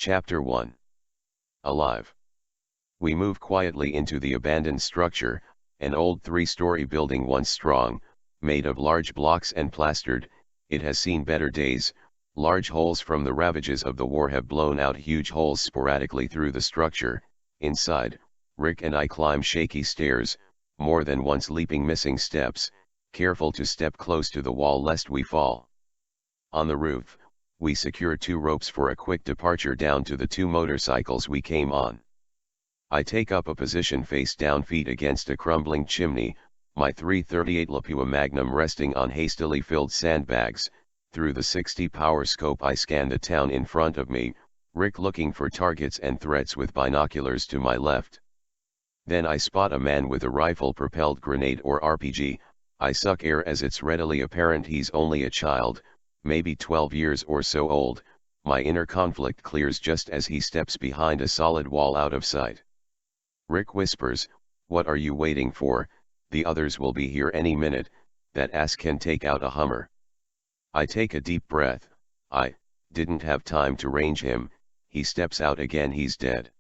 Chapter 1. Alive. We move quietly into the abandoned structure, an old 3-story building once strong, made of large blocks and plastered. It has seen better days. Large holes from the ravages of the war have blown out huge holes sporadically through the structure. Inside, Rick and I climb shaky stairs, more than once leaping missing steps, careful to step close to the wall lest we fall. On the roof, we secure 2 ropes for a quick departure down to the 2 motorcycles we came on. I take up a position face down, feet against a crumbling chimney, my .338 Lapua Magnum resting on hastily filled sandbags. Through the 60 power scope I scan the town in front of me, Rick looking for targets and threats with binoculars to my left. Then I spot a man with a rifle-propelled grenade or RPG. I suck air as it's readily apparent he's only a child, maybe 12 years or so old. My inner conflict clears just as he steps behind a solid wall out of sight. Rick whispers, "What are you waiting for? The others will be here any minute. That ass can take out a Hummer." I take a deep breath. I didn't have time to range him. He steps out again, he's dead.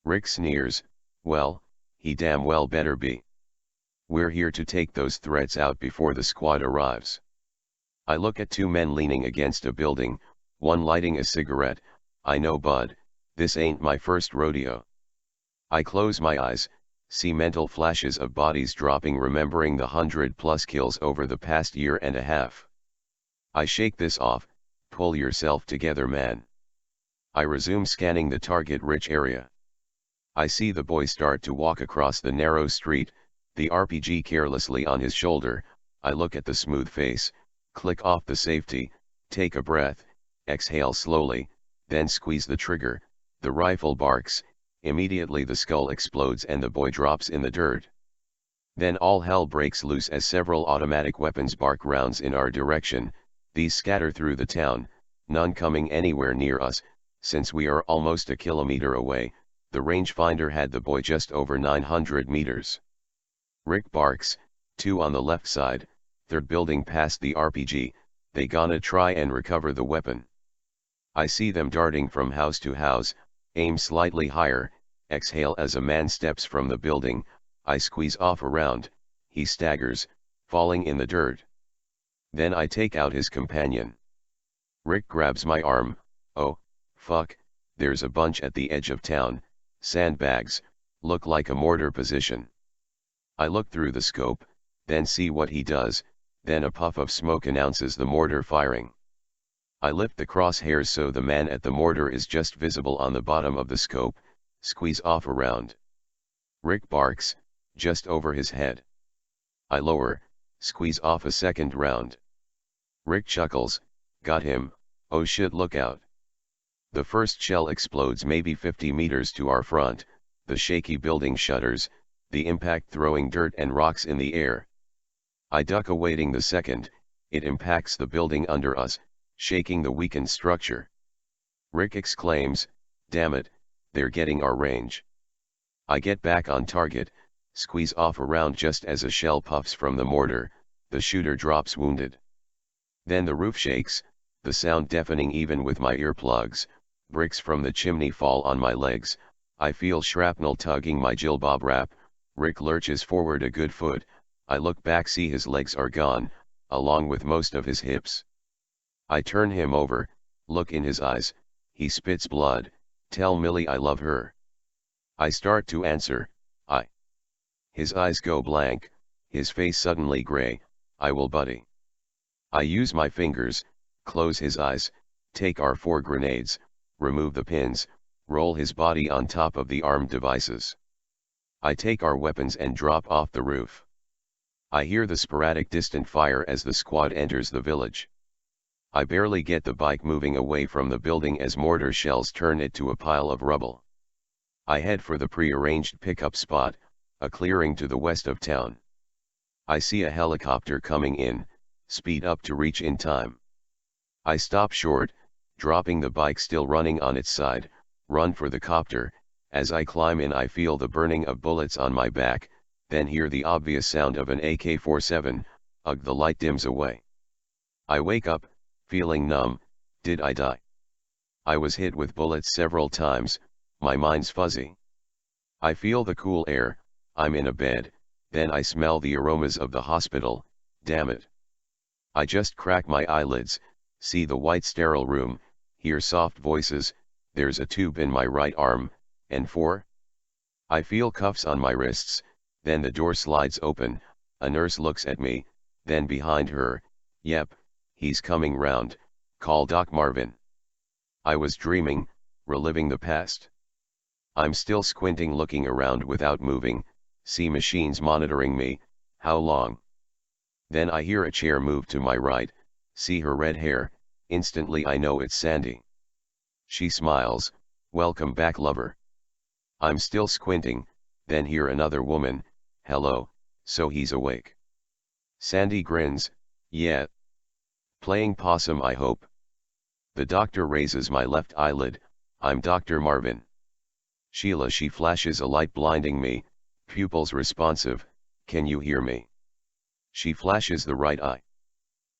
Rick sneers, "Well, he damn well better be. We're here to take those threats out before the squad arrives." I look at 2 men leaning against a building, one lighting a cigarette. I know, bud, this ain't my first rodeo. I close my eyes, see mental flashes of bodies dropping, remembering the 100+ kills over the past year and a half. I shake this off. Pull yourself together, man. I resume scanning the target-rich area. I see the boy start to walk across the narrow street, the RPG carelessly on his shoulder. I look at the smooth face, click off the safety, take a breath, exhale slowly, then squeeze the trigger. The rifle barks, immediately the skull explodes and the boy drops in the dirt. Then all hell breaks loose as several automatic weapons bark rounds in our direction. These scatter through the town, none coming anywhere near us, since we are almost a kilometer away. The rangefinder had the boy just over 900 meters. Rick barks, 2 on the left side, 3rd building past the RPG, they gonna try and recover the weapon. I see them darting from house to house, aim slightly higher, exhale as a man steps from the building. I squeeze off around, he staggers, falling in the dirt. Then I take out his companion. Rick grabs my arm. "Oh, fuck, there's a bunch at the edge of town, sandbags, look like a mortar position." I look through the scope, then see what he does, then a puff of smoke announces the mortar firing. I lift the crosshairs so the man at the mortar is just visible on the bottom of the scope, squeeze off around. Rick barks, just over his head. I lower, squeeze off a 2nd round. Rick chuckles, "Got him, oh shit, look out." The first shell explodes maybe 50 meters to our front, the shaky building shudders, the impact throwing dirt and rocks in the air. I duck awaiting the second. It impacts the building under us, shaking the weakened structure. Rick exclaims, "Damn it, they're getting our range." I get back on target, squeeze off around just as a shell puffs from the mortar, the shooter drops wounded. Then the roof shakes, the sound deafening even with my earplugs. Bricks from the chimney fall on my legs. I feel shrapnel tugging my jilbab wrap. Rick lurches forward a good foot. I look back, see his legs are gone, along with most of his hips. I turn him over, look in his eyes. He spits blood. "Tell Millie I love her." I start to answer, "I." His eyes go blank, his face suddenly gray. "I will, buddy." I use my fingers, close his eyes, take our 4 grenades, remove the pins, roll his body on top of the armed devices. I take our weapons and drop off the roof. I hear the sporadic distant fire as the squad enters the village. I barely get the bike moving away from the building as mortar shells turn it to a pile of rubble. I head for the pre-arranged pickup spot, a clearing to the west of town. I see a helicopter coming in, speed up to reach in time. I stop short, dropping the bike still running on its side, run for the copter. As I climb in I feel the burning of bullets on my back, then hear the obvious sound of an AK-47, ugh, the light dims away. I wake up, feeling numb. Did I die? I was hit with bullets several times, my mind's fuzzy. I feel the cool air, I'm in a bed, then I smell the aromas of the hospital, damn it. I just crack my eyelids, see the white sterile room, hear soft voices, there's a tube in my right arm, and I feel cuffs on my wrists, then the door slides open, a nurse looks at me, then behind her, yep, he's coming round, call Doc Marvin. I was dreaming, reliving the past. I'm still squinting, looking around without moving, see machines monitoring me, how long? Then I hear a chair move to my right, see her red hair, instantly I know it's Sandy. She smiles, welcome back lover. I'm still squinting, then hear another woman, hello, so he's awake. Sandy grins, yeah. Playing possum I hope. The doctor raises my left eyelid, I'm Dr. Marvin. Sheila, she flashes a light blinding me, pupils responsive, can you hear me? She flashes the right eye.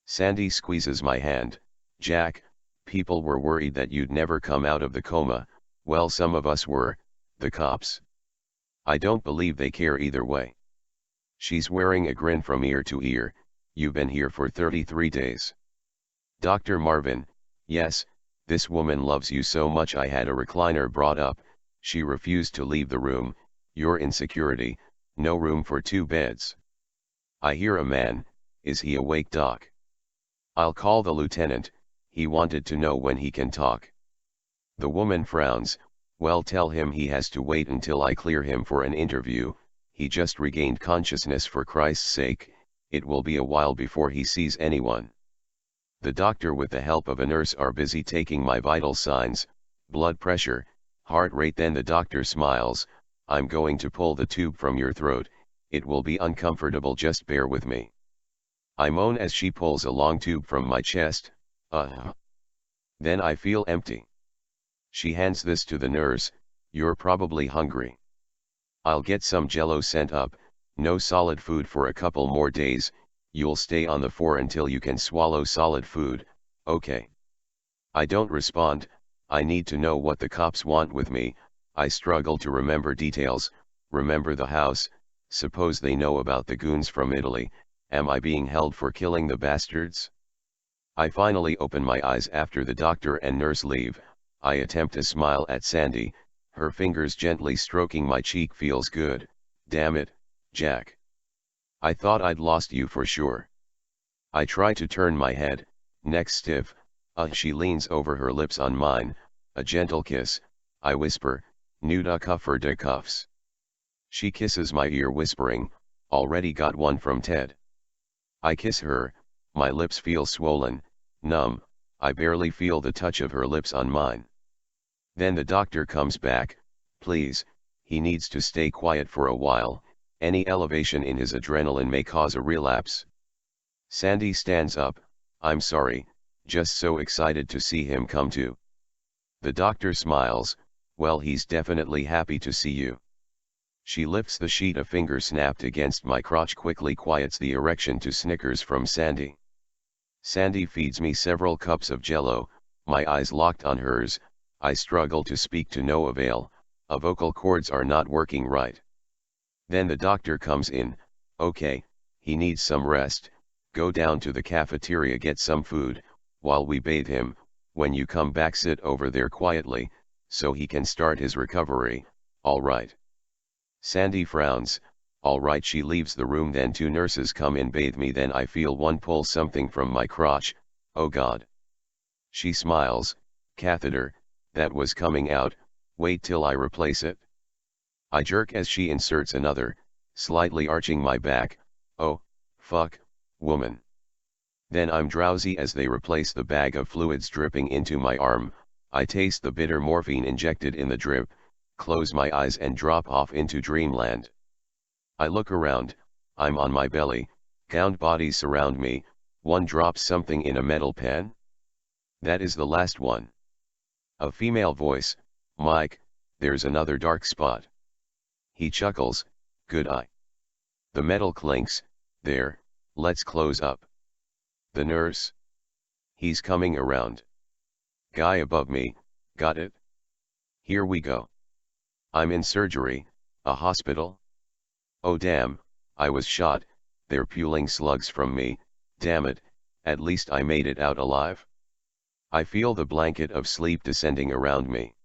Sandy squeezes my hand, Jack, people were worried that you'd never come out of the coma, well some of us were, the cops. I don't believe they care either way. She's wearing a grin from ear to ear, you've been here for 33 days. Dr. Marvin, yes, this woman loves you so much I had a recliner brought up, she refused to leave the room, you're in security, no room for 2 beds. I hear a man, is he awake doc? I'll call the lieutenant, he wanted to know when he can talk. The woman frowns, well tell him he has to wait until I clear him for an interview, he just regained consciousness for Christ's sake, it will be a while before he sees anyone. The doctor with the help of a nurse are busy taking my vital signs, blood pressure, heart rate, then the doctor smiles, I'm going to pull the tube from your throat, it will be uncomfortable, just bear with me. I moan as she pulls a long tube from my chest, Then I feel empty. She hands this to the nurse, you're probably hungry. I'll get some jello sent up, no solid food for a couple more days, you'll stay on the floor until you can swallow solid food, okay. I don't respond, I need to know what the cops want with me, I struggle to remember details, remember the house, suppose they know about the goons from Italy, am I being held for killing the bastards? I finally open my eyes after the doctor and nurse leave, I attempt a smile at Sandy, her fingers gently stroking my cheek feels good, damn it, Jack. I thought I'd lost you for sure. I try to turn my head, neck stiff, she leans over, her lips on mine, a gentle kiss, I whisper, nuda cuffer de cuffs. She kisses my ear whispering, already got one from Ted. I kiss her, my lips feel swollen, numb, I barely feel the touch of her lips on mine. Then the doctor comes back, please, he needs to stay quiet for a while, any elevation in his adrenaline may cause a relapse. Sandy stands up, I'm sorry, just so excited to see him come to. The doctor smiles, well he's definitely happy to see you. She lifts the sheet, a finger snapped against my crotch quickly quiets the erection to snickers from Sandy. Sandy feeds me several cups of jello, my eyes locked on hers, I struggle to speak to no avail, vocal cords are not working right. Then the doctor comes in, okay, he needs some rest, go down to the cafeteria get some food, while we bathe him, when you come back sit over there quietly, so he can start his recovery, alright. Sandy frowns, alright, she leaves the room, then 2 nurses come in bathe me, then I feel one pull something from my crotch, oh god. She smiles, catheter, that was coming out, wait till I replace it. I jerk as she inserts another, slightly arching my back, oh, fuck, woman. Then I'm drowsy as they replace the bag of fluids dripping into my arm, I taste the bitter morphine injected in the drip, close my eyes and drop off into dreamland. I look around, I'm on my belly, gowned bodies surround me, one drops something in a metal pen. That is the last one. A female voice, Mike, there's another dark spot. He chuckles, good eye. The metal clinks, there, let's close up. The nurse. He's coming around. Guy above me, Got it? Here we go. I'm in surgery, a hospital? Oh damn, I was shot, they're pulling slugs from me, damn it, at least I made it out alive. I feel the blanket of sleep descending around me.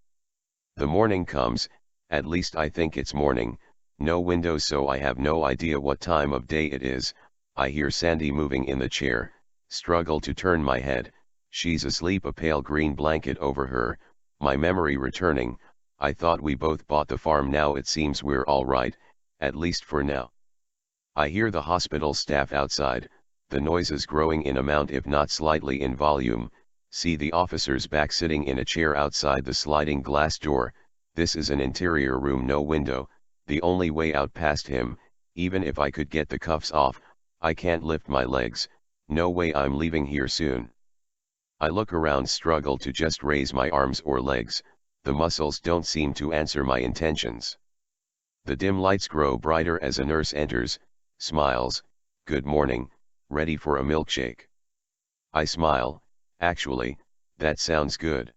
The morning comes, at least I think it's morning, no windows so I have no idea what time of day it is. I hear Sandy moving in the chair, struggle to turn my head, she's asleep, a pale green blanket over her, my memory returning. I thought we both bought the farm, now it seems we're all right, at least for now. I hear the hospital staff outside, the noises growing in amount if not slightly in volume, see the officer's back sitting in a chair outside the sliding glass door. This is an interior room, no window, the only way out past him. Even if I could get the cuffs off, I can't lift my legs, no way I'm leaving here soon. I look around, struggle to just raise my arms or legs, the muscles don't seem to answer my intentions. The dim lights grow brighter as a nurse enters, smiles, "Good morning, ready for a milkshake?" I smile, actually, that sounds good.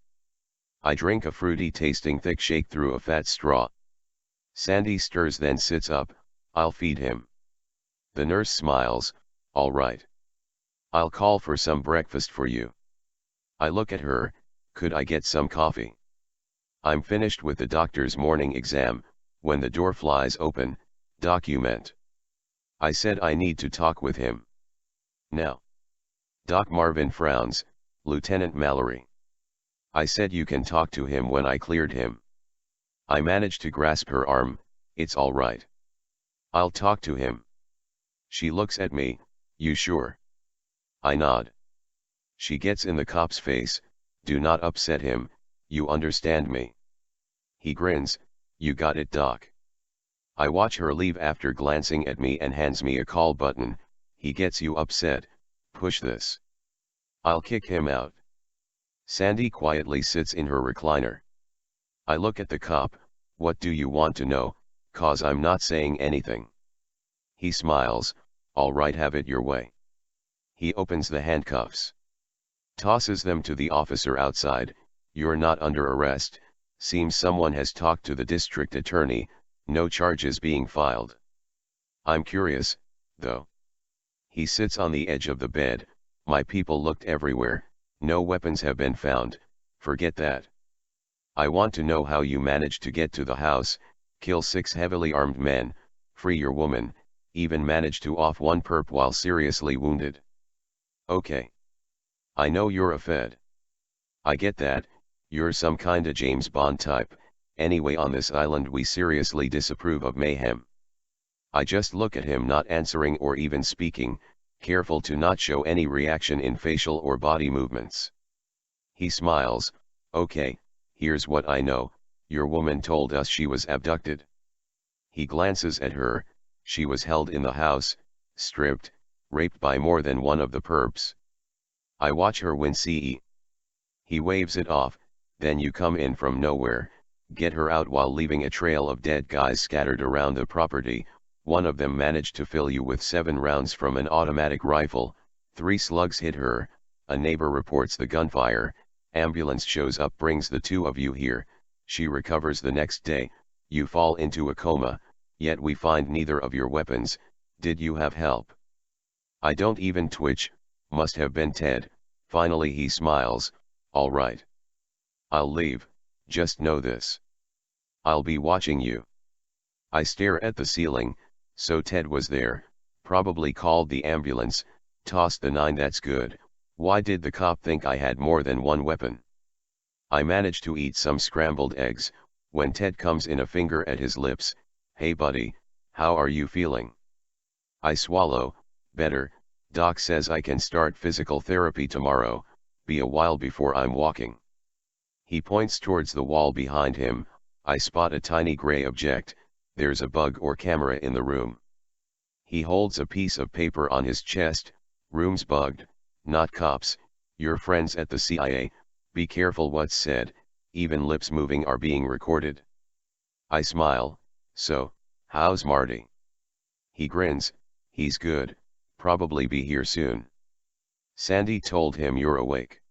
I drink a fruity tasting thick shake through a fat straw. Sandy stirs, then sits up, "I'll feed him." The nurse smiles, "All right. I'll call for some breakfast for you." I look at her, "Could I get some coffee?" I'm finished with the doctor's morning exam, when the door flies open. "Document." I said I need to talk with him. "Now." Doc Marvin frowns, "Lieutenant Mallory." I said you can talk to him when I cleared him. I managed to grasp her arm, "It's all right. I'll talk to him." She looks at me, "You sure?" I nod. She gets in the cop's face, "Do not upset him, you understand me?" He grins, "You got it, Doc." I watch her leave after glancing at me and hands me a call button. "He gets you upset, push this. I'll kick him out." Sandy quietly sits in her recliner. I look at the cop, "What do you want to know?" "'Cause I'm not saying anything." He smiles, "All right, have it your way." He opens the handcuffs. Tosses them to the officer outside. "You're not under arrest, seems someone has talked to the district attorney, no charges being filed." I'm curious, though. He sits on the edge of the bed, "My people looked everywhere, no weapons have been found." "Forget that. I want to know how you managed to get to the house, kill 6 heavily armed men, free your woman, even manage to off one perp while seriously wounded." "Okay. I know you're a Fed. I get that, you're some kinda James Bond type. Anyway, on this island we seriously disapprove of mayhem." I just look at him, not answering or even speaking, careful to not show any reaction in facial or body movements. He smiles, "Okay, here's what I know, your woman told us she was abducted." He glances at her, "She was held in the house, stripped, raped by more than one of the perps." I watch her wince. He waves it off, "Then you come in from nowhere, get her out while leaving a trail of dead guys scattered around the property. One of them managed to fill you with 7 rounds from an automatic rifle, 3 slugs hit her, a neighbor reports the gunfire, ambulance shows up, brings the 2 of you here, she recovers the next day, you fall into a coma, yet we find neither of your weapons. Did you have help?" I don't even twitch, "Must have been Ted." Finally he smiles, "All right. I'll leave, just know this. I'll be watching you." I stare at the ceiling, so Ted was there, probably called the ambulance, tossed the 9, that's good. Why did the cop think I had more than one weapon? I manage to eat some scrambled eggs, when Ted comes in, a finger at his lips, "Hey buddy, how are you feeling?" I swallow, "Better, doc says I can start physical therapy tomorrow, be a while before I'm walking." He points towards the wall behind him. I spot a tiny gray object, there's a bug or camera in the room. He holds a piece of paper on his chest, "Room's bugged, not cops, your friends at the CIA, be careful what's said, even lips moving are being recorded." I smile, "So, how's Marty?" He grins, "He's good, probably be here soon." "Sandy told him you're awake."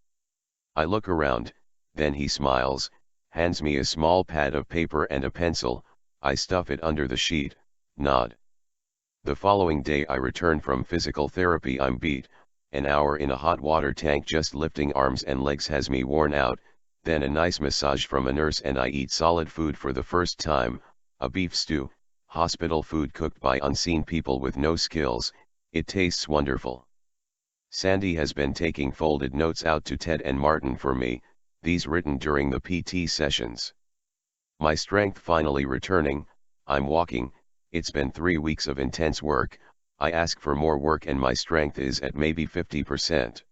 I look around, then he smiles, hands me a small pad of paper and a pencil, I stuff it under the sheet, nod. The following day I return from physical therapy. I'm beat, an hour in a hot water tank just lifting arms and legs has me worn out, then a nice massage from a nurse and I eat solid food for the first time, a beef stew, hospital food cooked by unseen people with no skills, it tastes wonderful. Sandy has been taking folded notes out to Ted and Martin for me, these written during the PT sessions. My strength finally returning, I'm walking, it's been 3 weeks of intense work, I ask for more work and my strength is at maybe 50%.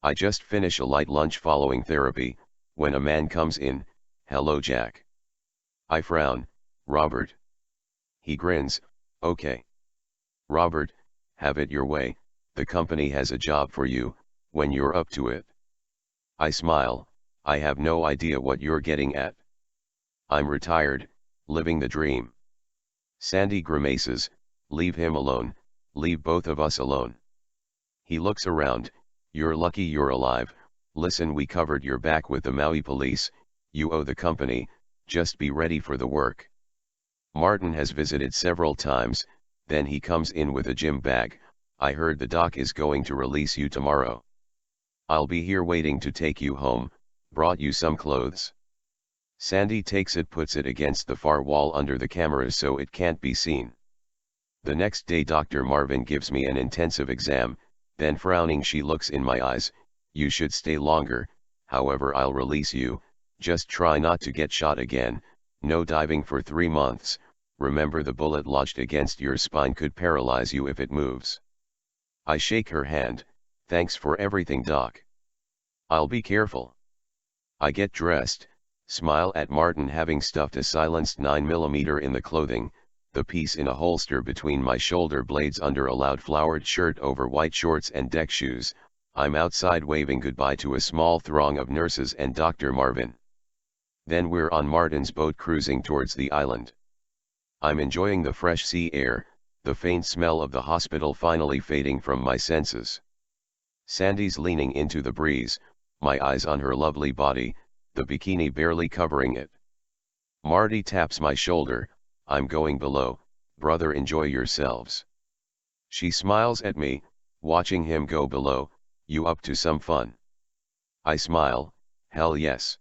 I just finish a light lunch following therapy, when a man comes in, "Hello Jack." I frown, "Robert." He grins, "Okay. Robert, have it your way, the company has a job for you, when you're up to it." I smile, "I have no idea what you're getting at." I'm retired, living the dream. Sandy grimaces, "Leave him alone, leave both of us alone." He looks around, "You're lucky you're alive, listen, we covered your back with the Maui police, you owe the company, just be ready for the work." Martin has visited several times, then he comes in with a gym bag, "I heard the doc is going to release you tomorrow. I'll be here waiting to take you home, brought you some clothes." Sandy takes it, puts it against the far wall under the cameras so it can't be seen. The next day Dr. Marvin gives me an intensive exam, then frowning she looks in my eyes, "You should stay longer, however I'll release you, just try not to get shot again, no diving for 3 months, remember the bullet lodged against your spine could paralyze you if it moves." I shake her hand, "Thanks for everything doc. I'll be careful." I get dressed, smile at Martin having stuffed a silenced 9mm in the clothing, the piece in a holster between my shoulder blades under a loud flowered shirt over white shorts and deck shoes. I'm outside waving goodbye to a small throng of nurses and Dr. Marvin. Then we're on Martin's boat cruising towards the island. I'm enjoying the fresh sea air, the faint smell of the hospital finally fading from my senses. Sandy's leaning into the breeze, my eyes on her lovely body, the bikini barely covering it. Marty taps my shoulder, "I'm going below, brother, enjoy yourselves." She smiles at me, watching him go below, "You up to some fun?" I smile, "Hell yes."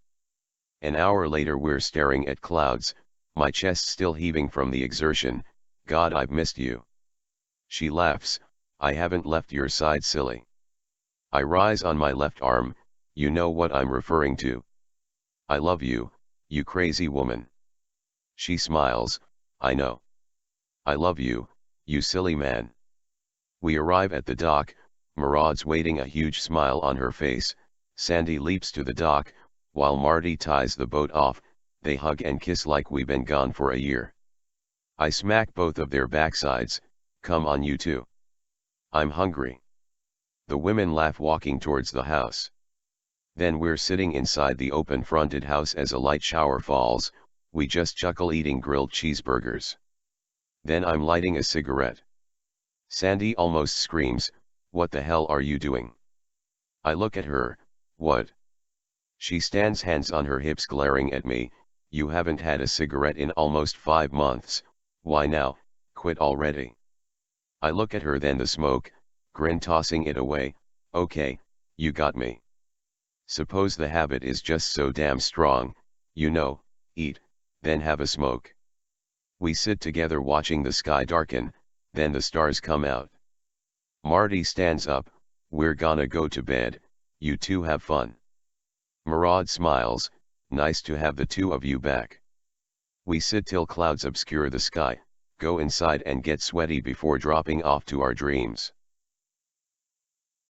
An hour later we're staring at clouds, my chest still heaving from the exertion, "God, I've missed you." She laughs, "I haven't left your side, silly." I rise on my left arm, "You know what I'm referring to. I love you, you crazy woman." She smiles, "I know. I love you, you silly man." We arrive at the dock, Murad's waiting, a huge smile on her face. Sandy leaps to the dock, while Marty ties the boat off, they hug and kiss like we've been gone for a year. I smack both of their backsides, "Come on you two. I'm hungry." The women laugh walking towards the house. Then we're sitting inside the open-fronted house as a light shower falls, we just chuckle eating grilled cheeseburgers. Then I'm lighting a cigarette. Sandy almost screams, "What the hell are you doing?" I look at her, "What?" She stands, hands on her hips, glaring at me, "You haven't had a cigarette in almost 5 months, why now, quit already." I look at her, then the smoke, grin, tossing it away, "Okay, you got me. Suppose the habit is just so damn strong, you know, eat, then have a smoke." We sit together watching the sky darken, then the stars come out. Marty stands up, "We're gonna go to bed, you two have fun." Murad smiles, "Nice to have the two of you back." We sit till clouds obscure the sky, go inside and get sweaty before dropping off to our dreams.